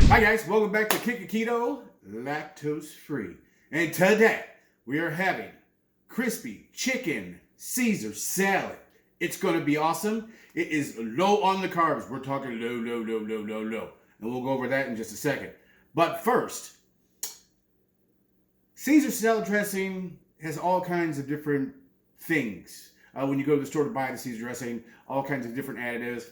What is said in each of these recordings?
Hi guys, welcome back to Kick It Keto, Lactose-Free. And today, we are having crispy chicken Caesar salad. It's going to be awesome. It is low on the carbs. We're talking low. And we'll go over that in just a second. But first, Caesar salad dressing has all kinds of different things. When you go to the store to buy the Caesar dressing, all kinds of different additives.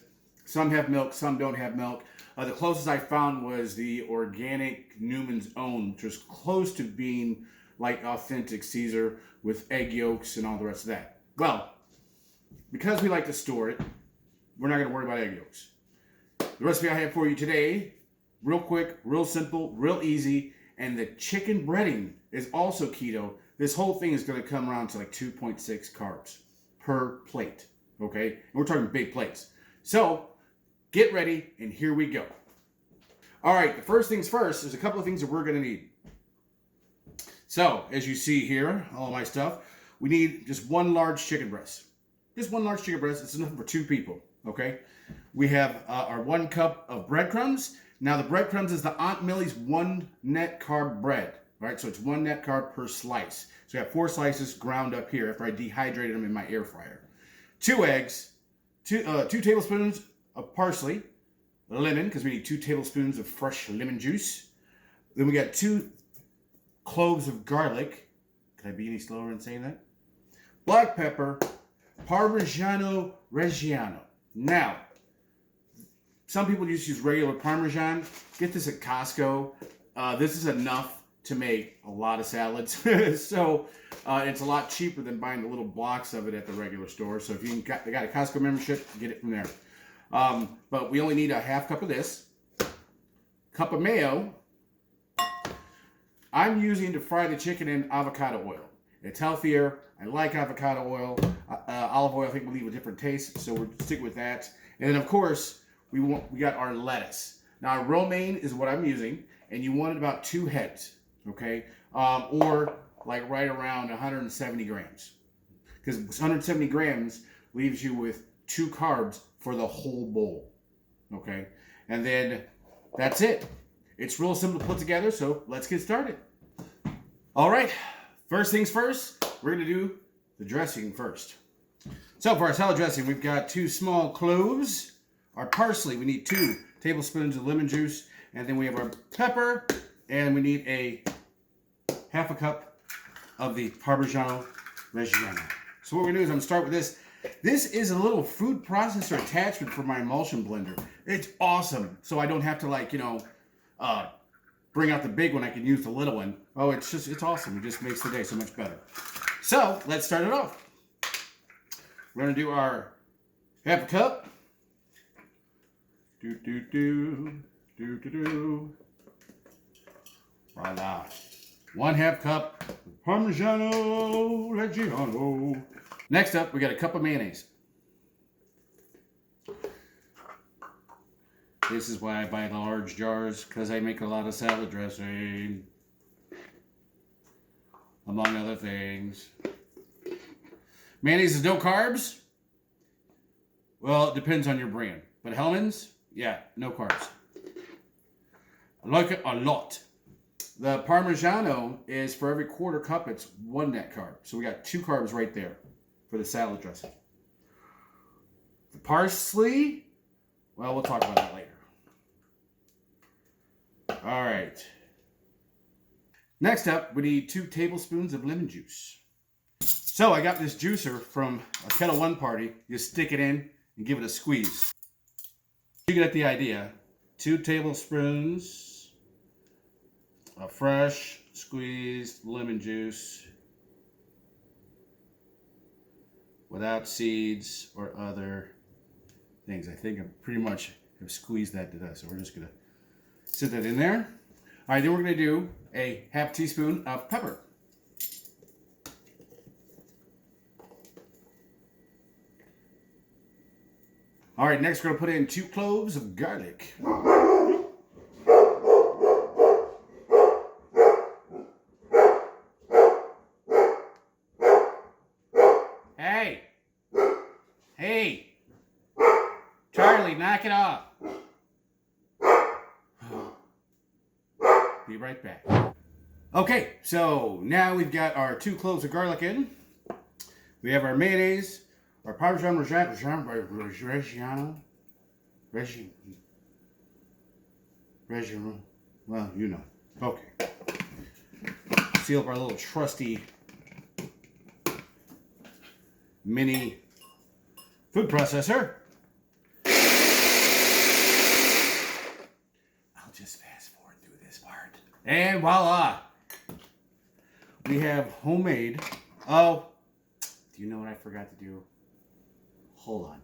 Some have milk, some don't have milk. The closest I found was the organic Newman's Own, which was close to being like authentic Caesar with egg yolks and all the rest of that. Well, because we like to store it, we're not going to worry about egg yolks. The recipe I have for you today, real quick, real simple, real easy, and the chicken breading is also keto. This whole thing is going to come around to like 2.6 carbs per plate, okay? And we're talking big plates. So, get ready, and here we go. All right, the first things first, there's a couple of things that we're gonna need. So, as you see here, all my stuff, we need just one large chicken breast. Just one large chicken breast, it's enough for 2 people, okay? We have our 1 cup of breadcrumbs. Now, the breadcrumbs is the Aunt Millies 1 net carb bread, right? So it's 1 net carb per slice. So I have 4 slices ground up here after I dehydrated them in my air fryer. 2 eggs, 2 tablespoons of parsley, lemon, because we need 2 tablespoons of fresh lemon juice. Then we got 2 cloves of garlic. Can I be any slower in saying that? Black pepper, Parmigiano Reggiano. Now, some people just use regular Parmesan. Get this at Costco. This is enough to make a lot of salads. So it's a lot cheaper than buying the little blocks of it at the regular store. So if you got a Costco membership, get it from there. But we only need a half cup of this, cup of mayo. I'm using to fry the chicken in avocado oil. It's healthier. I like avocado oil. Olive oil, I think, will leave a different taste, so we'll stick with that. And then, of course, we got our lettuce. Now, romaine is what I'm using, and you want about 2 heads, okay? Or like right around 170 grams, because 170 grams leaves you with 2 carbs for the whole bowl, okay? And then that's it. It's real simple to put together, so let's get started. All right, first things first, we're gonna do the dressing first. So for our salad dressing, we've got 2 small cloves. Our parsley, we need 2 tablespoons of lemon juice, and then we have our pepper, and we need a half a cup of the Parmigiano Reggiano. So what we're gonna do is I'm gonna start with this. This is a little food processor attachment for my emulsion blender. It's awesome. So I don't have to bring out the big one. I can use the little one. Oh, it's awesome. It just makes the day so much better. So let's start it off. We're gonna do our half a cup. Voila. 1/2 cup of Parmigiano Reggiano. Next up, we got a cup of mayonnaise. This is why I buy the large jars, because I make a lot of salad dressing, among other things. Mayonnaise is no carbs? Well, it depends on your brand. But Hellmann's, yeah, no carbs. I like it a lot. The Parmigiano is for every 1/4 cup, it's 1 net carb. So we got 2 carbs right there for the salad dressing. The parsley, well, we'll talk about that later. All right. Next up, we need 2 tablespoons of lemon juice. So I got this juicer from a Kettle One party. You stick it in and give it a squeeze. You get the idea. 2 tablespoons a fresh squeezed lemon juice without seeds or other things. I think I pretty much have squeezed that to death, so we're just gonna sit that in there. All right, then we're gonna do a half teaspoon of pepper. All right, next we're gonna put in 2 cloves of garlic. Hey, Charlie, knock it off. Be right back. Okay, so now we've got our 2 cloves of garlic in. We have our mayonnaise, our Parmigiano Reggiano. Well, you know. Okay. Seal up our little trusty mini food processor. I'll just fast forward through this part. And voila! We have homemade. Oh, do you know what I forgot to do? Hold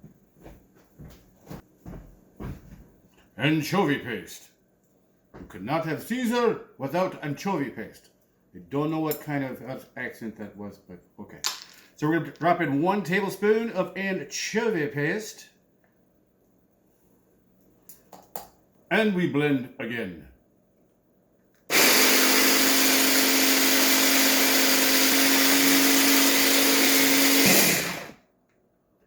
on. Anchovy paste. You could not have Caesar without anchovy paste. I don't know what kind of accent that was, but okay. So we're going to drop in 1 tablespoon of anchovy paste. And we blend again.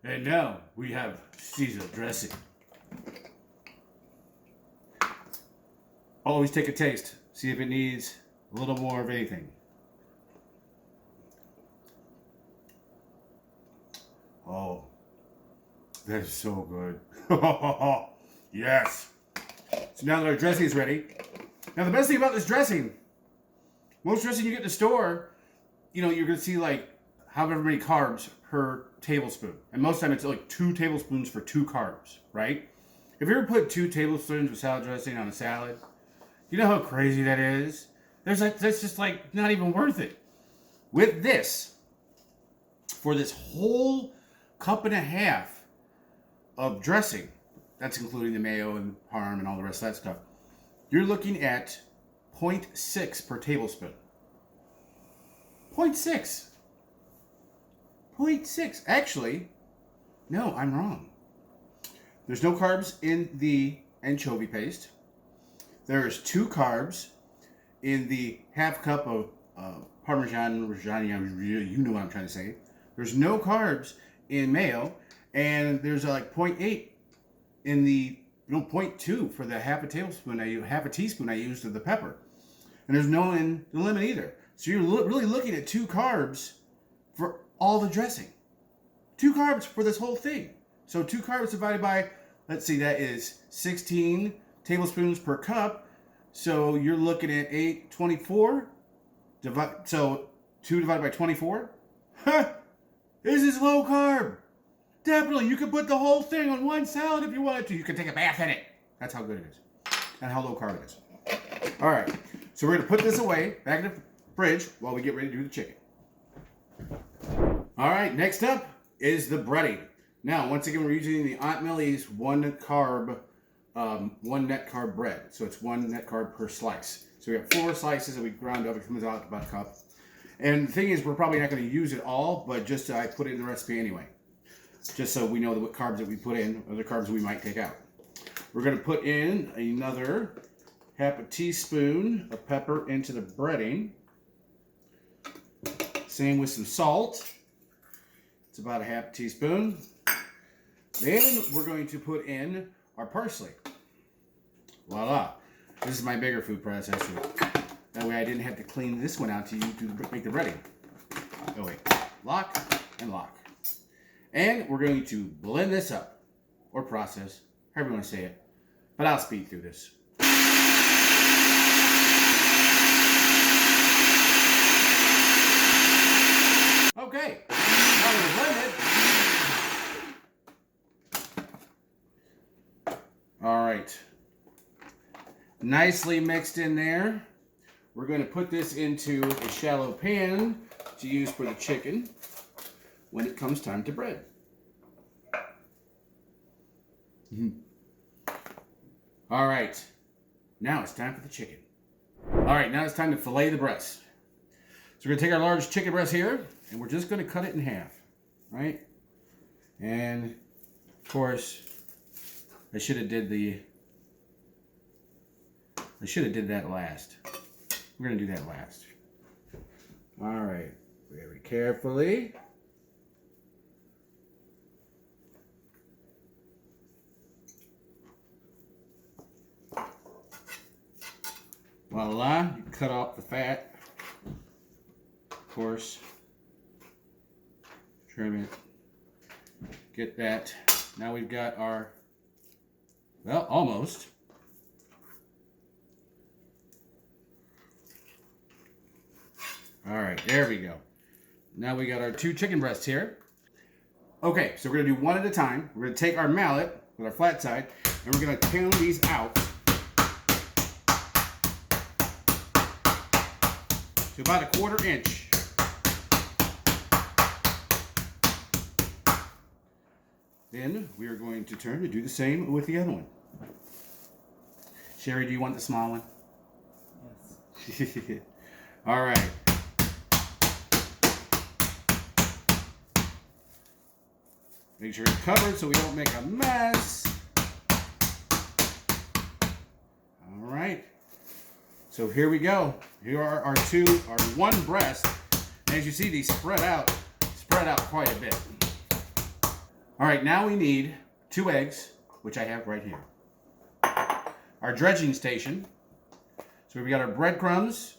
And now we have Caesar dressing. Always take a taste. See if it needs a little more of anything. Oh, that is so good. Yes. So now that our dressing is ready. Now the best thing about this dressing, most dressing you get in the store, you know, you're going to see like however many carbs per tablespoon. And most of the time it's like 2 tablespoons for 2 carbs, right? If you ever put 2 tablespoons of salad dressing on a salad, you know how crazy that is? That's just like not even worth it. With this, for this whole 1.5 cups of dressing, that's including the mayo and parm and all the rest of that stuff, you're looking at 0.6 per tablespoon. 0.6. 0.6. Actually, no, I'm wrong. There's no carbs in the anchovy paste. There's 2 carbs in the 1/2 cup of Parmigiano, Reggiano, you know what I'm trying to say. There's no carbs in mayo, and there's like 0.8 in the, 0.2 for the half a teaspoon I used of the pepper. And there's no in the lemon either. So you're really looking at 2 carbs for all the dressing. 2 carbs for this whole thing. So 2 carbs divided by, let's see, that is 16 tablespoons per cup. So you're looking at 24. So 2 divided by 24. Huh! This is low carb. Definitely, you could put the whole thing on one salad if you wanted to. You could take a bath in it. That's how good it is. And how low carb it is. All right. So we're going to put this away back in the fridge while we get ready to do the chicken. All right. Next up is the breading. Now, once again, we're using the Aunt Millies 1 net carb bread. So it's 1 net carb per slice. So we have 4 slices that we ground up. It comes out about a cup. And the thing is, we're probably not going to use it all, but just I put it in the recipe anyway. Just so we know what carbs that we put in, or the carbs we might take out. We're going to put in another 1/2 teaspoon of pepper into the breading. Same with some salt. It's about 1/2 teaspoon. Then we're going to put in our parsley. Voila. This is my bigger food processor. That way I didn't have to clean this one out to make the breading. Oh wait. Lock and lock. And we're going to blend this up, or process, however you want to say it. But I'll speed through this. Okay, now we're blend it. All right. Nicely mixed in there. we're going to put this into a shallow pan to use for the chicken when it comes time to bread. All right, now it's time for the chicken. All right, now it's time to fillet the breast. So we're gonna take our large chicken breast here, and we're just gonna cut it in half, right? And of course, I should have did that last. We're gonna do that last. All right, very carefully. Voila, you cut off the fat, of course, trim it, get that. Now we've got our, well, almost. All right, there we go. Now we got our 2 chicken breasts here. Okay, so we're gonna do one at a time. We're gonna take our mallet with our flat side, and we're gonna pound these out to about 1/4 inch. Then we are going to turn to do the same with the other one. Sherry, do you want the small one? Yes. All right. Make sure it's covered so we don't make a mess. All right. So here we go. Here are our one breast. And as you see, these spread out quite a bit. All right, now we need 2 eggs, which I have right here. Our dredging station. So we've got our breadcrumbs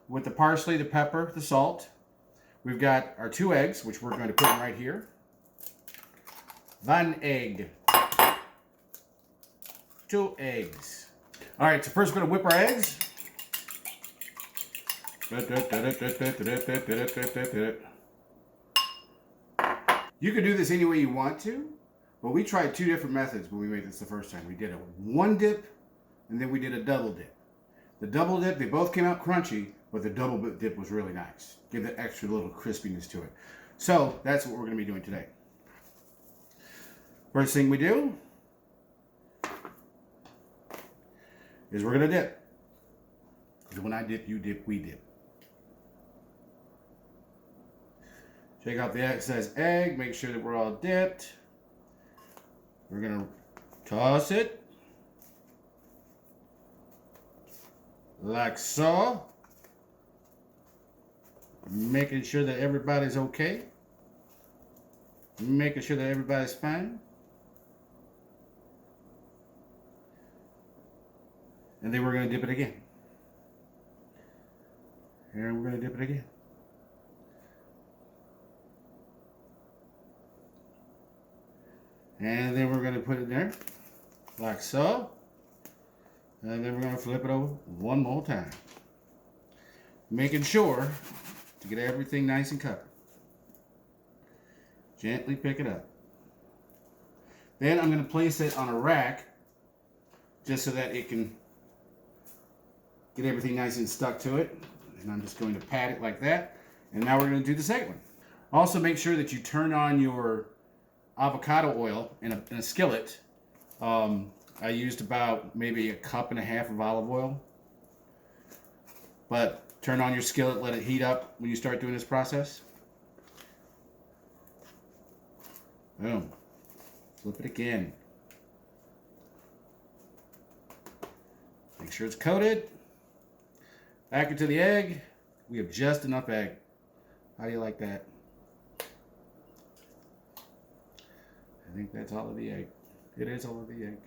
with the parsley, the pepper, the salt. We've got our 2 eggs, which we're going to put in right here. 1 egg. 2 eggs. All right, so first we're going to whip our eggs. You can do this any way you want to, but we tried 2 different methods when we made this the first time. We did a 1 dip, and then we did a double dip. The double dip, they both came out crunchy, but the double dip was really nice. Give that extra little crispiness to it. So that's what we're going to be doing today. First thing we do is we're going to dip. Because when I dip, you dip, we dip. Take out the excess egg, make sure that we're all dipped. We're going to toss it like so. Making sure that everybody's okay. Making sure that everybody's fine. And then we're going to dip it again. And we're going to dip it again. And then we're going to put it there, like so. And then we're going to flip it over one more time. Making sure to get everything nice and covered. Gently pick it up. Then I'm going to place it on a rack just so that it can get everything nice and stuck to it. And I'm just going to pat it like that. And now we're going to do the second one. Also make sure that you turn on your avocado oil in a skillet. I used about maybe 1.5 cups of olive oil. But turn on your skillet, let it heat up when you start doing this process. Boom. Flip it again. Make sure it's coated. Back into the egg. We have just enough egg. How do you like that? I think that's all of the egg. It is all of the egg.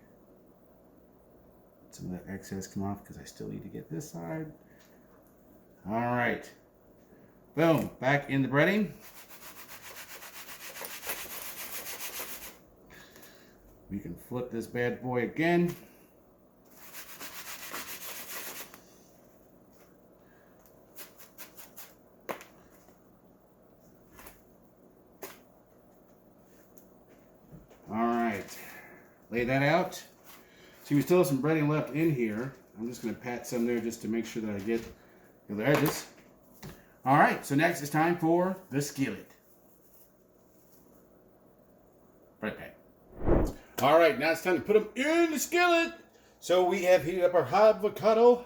Some of that excess come off because I still need to get this side. All right. Boom. Back in the breading. We can flip this bad boy again. Lay that out. See, we still have some breading left in here. I'm just going to pat some there just to make sure that I get the edges. All right, so next it's time for the skillet. Bread pan. All right, now it's time to put them in the skillet. So we have heated up our avocado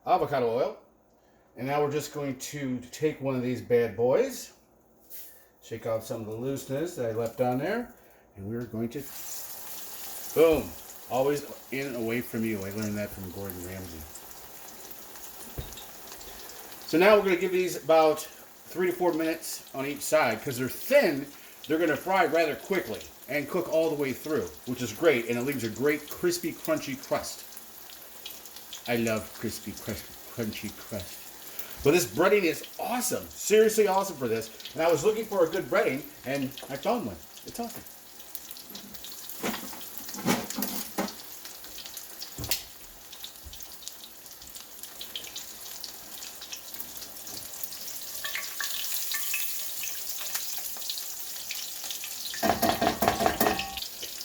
oil. And now we're just going to take one of these bad boys, shake off some of the looseness that I left on there, and we're going to, boom, always in and away from you. I learned that from Gordon Ramsay. So now we're going to give these about 3 to 4 minutes on each side. Because they're thin, they're going to fry rather quickly and cook all the way through, which is great, and it leaves a great crispy, crunchy crust. I love crispy, crunchy crust. But this breading is awesome. Seriously awesome for this. And I was looking for a good breading, and I found one. It's awesome.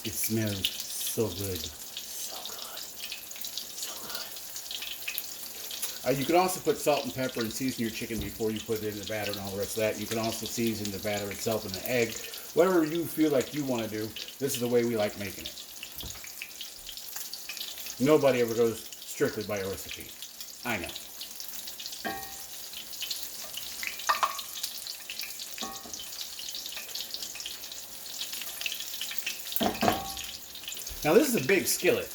It smells so good. You can also put salt and pepper and season your chicken before you put it in the batter and all the rest of that. You can also season the batter itself and the egg. Whatever you feel like you want to do, this is the way we like making it. Nobody ever goes strictly by a recipe. I know. Now this is a big skillet,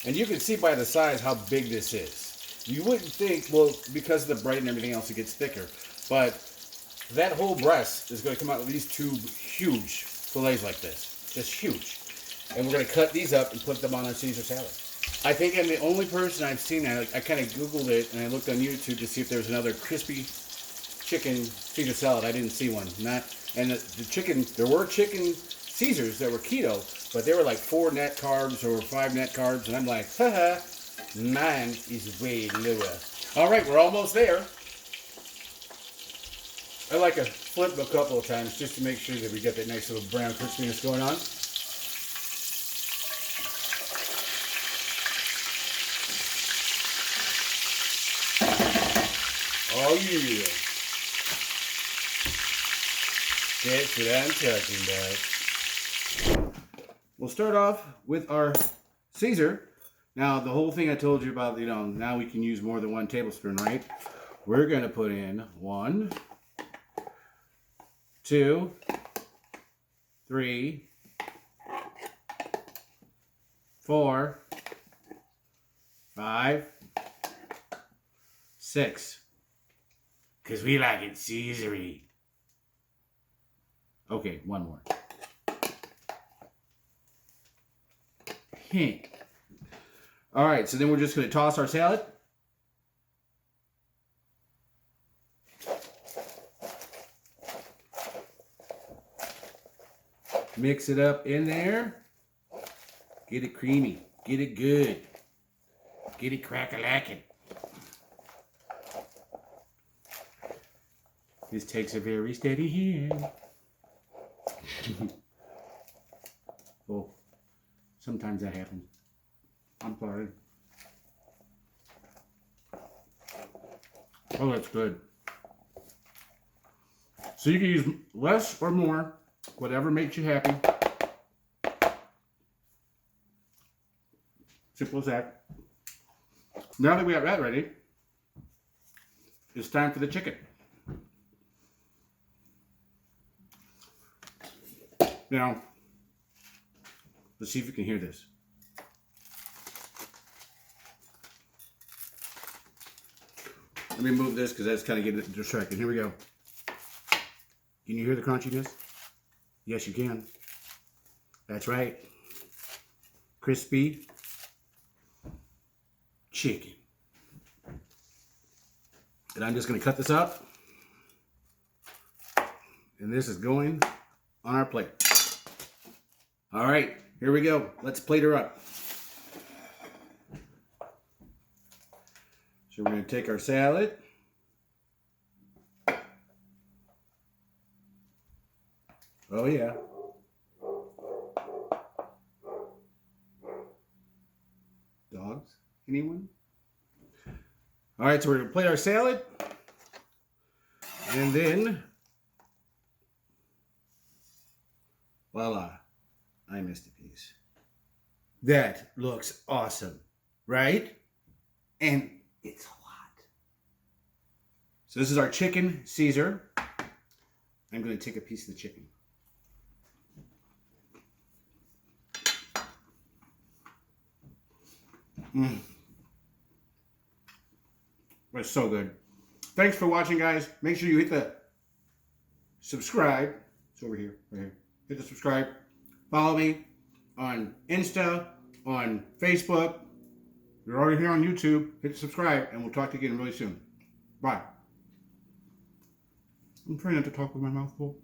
and you can see by the size how big this is. You wouldn't think, well, because of the bread and everything else, it gets thicker. But that whole breast is going to come out with these 2 huge fillets like this. Just huge. And we're going to cut these up and put them on our Caesar salad. I think I'm the only person I've seen that. I kind of Googled it and I looked on YouTube to see if there was another crispy chicken Caesar salad. I didn't see one. And the chicken, there were chicken Caesars that were keto, but they were like 4 net carbs or 5 net carbs. And I'm like, haha. Mine is way lower. All right, we're almost there. I like to flip them a couple of times just to make sure that we get that nice little brown crispiness going on. Oh yeah. That's what I'm talking about. We'll start off with our Caesar. Now, the whole thing I told you about, now we can use more than 1 tablespoon, right? We're going to put in 1, 2, 3, 4, 5, 6. Because we like it Caesar-y. Okay, 1 more. All right, so then we're just going to toss our salad. Mix it up in there. Get it creamy. Get it good. Get it crack-a-lackin'. This takes a very steady hand. Oh, sometimes that happens. I'm sorry. Oh, that's good. So you can use less or more, whatever makes you happy. Simple as that. Now that we have that ready, it's time for the chicken. Now, let's see if you can hear this. Let me move this because that's kind of getting distracted. Here we go. Can you hear the crunchiness? Yes, you can. That's right. Crispy chicken. And I'm just going to cut this up. And this is going on our plate. All right, here we go. Let's plate her up. So we're going to take our salad. Oh yeah. Dogs? Anyone? All right, so we're gonna plate our salad. And then, voila, I missed a piece. That looks awesome, right? And it's a lot. So this is our chicken Caesar. I'm going to take a piece of the chicken. That's so good. Thanks for watching, guys. Make sure you hit the subscribe. It's over here, right here. Hit the subscribe. Follow me on Insta, on Facebook. You're already here on YouTube. Hit subscribe, and we'll talk to you again really soon. Bye. I'm trying not to talk with my mouth full.